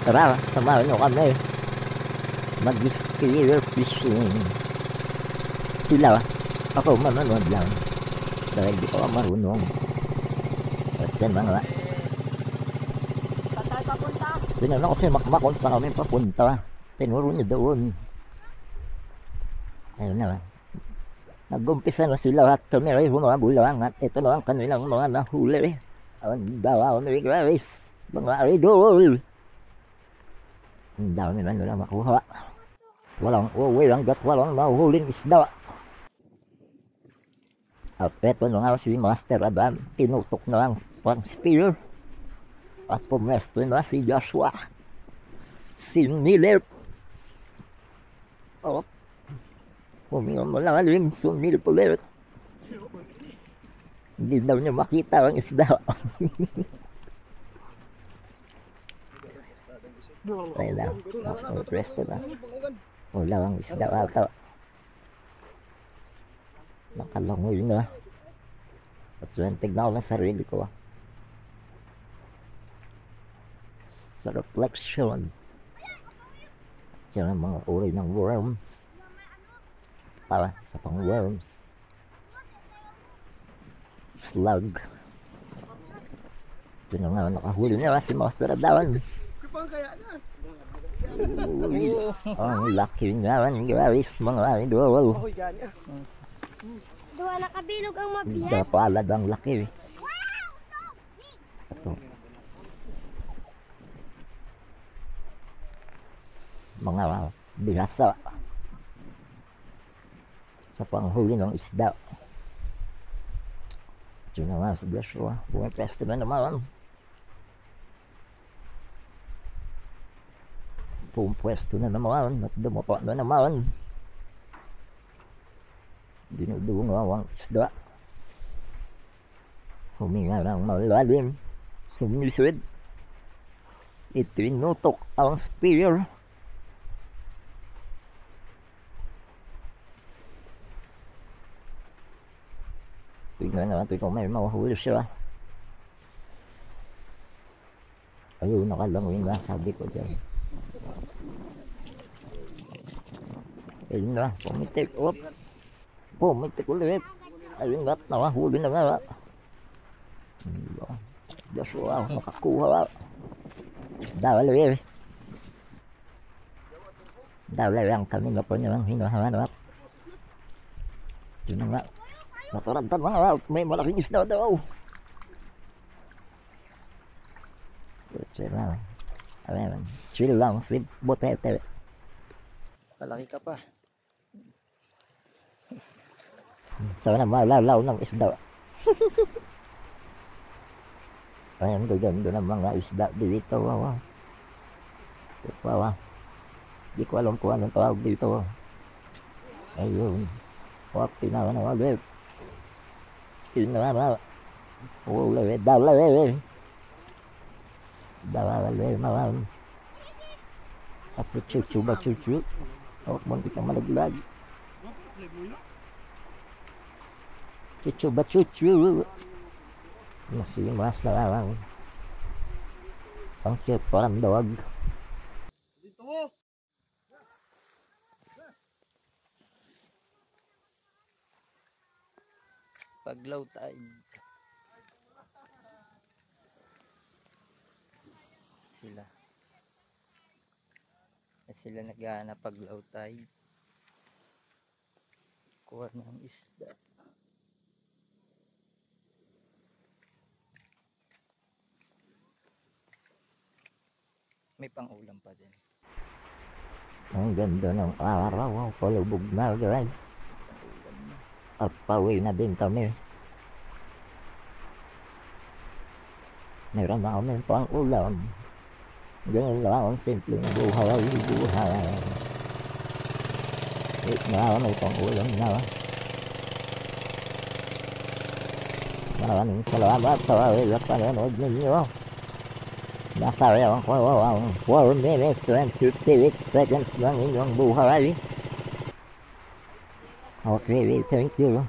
Tara, samahan nyo kami. Mag-spear fishing. Sila, ako manonood lang. Dahil di ko marunong. At yan mga. Saan tayo papunta? Tinanong ko si Makmak kung saan kami papunta. Tinuro niya doon. Ayun na. Nag-umpisa na sila at tumira yung mga bulang at ito na ang kanilang mga nahuli. Ang dawa ni Grace. Mga idol. Ang dami na nila makuha. Walang uwi lang at walang mahuling isda. At eto na nga si Master Adam, tinutok na ang pang spear. At pumesto na si Joshua. Sinilip. Oh. Humingan mo lang alim, sumilip ulit. Hindi daw niya makita ang isda. Ay lang, presto na. Wala ang isda ata. Nakalangoy na. At suwentig na ako ng sarili ko. Sa reflection. Diyan ang mga uri ng worms. Para sa pang worms. Slug. Ito na nga nakahuli niya si Master Adawan. Ang laki nga guys, mga idol. Duha nakabilog ang mabiyak. Napalad ang laki. Ito. Mga bihasa. Sa panghuli ng isda. Ito na nga sa Joshua. Bumipesto na naman. Pumpesto na naman. At dumapa na naman. Dinudungaw ang isda. Huminga ng malalim. Sumisid. Itinutok ang spear. Tingnan natin kung may mahuli siya. Ayun, nakalangoy na, sabi ko dyan. Ayun na, pumitik. Op. Pumitik ulit. Ayun na, nakahuli na nga. Joshua, makakuha. Dawali. Dawali ang kanina po niya lang hinahanap. Yun na nga. Naturantan mga may malaking isda daw. Chill lang, sweet botete. Malaki ka pa. Sana malalaw ng isda. Ayan, gaganda ng mga isda dito. Wow. Di ko alam kung anong tawag dito. Ayun. Wap, tinawa na ulit. Tinawa. Dawali. At sa chuchu. Oh, muntik na malaglag. Chuchu. Sige, mas na lang. Ang cute, parang dog. Pag-low tide. Sila naghahanap pag low tide. Kuha ng isda. May pang-ulam pa din. Ang ganda ng araw. Palubog na guys. At pauwi na din kami. Meron na kami pang ulam. Ganun lang ang simpleng buhay. May pang ulam na. Maraming salamat sa panonood ninyo. Nasa rin ko ang 4 minutes and 58 seconds ng inyong buhay. Okay, thank you.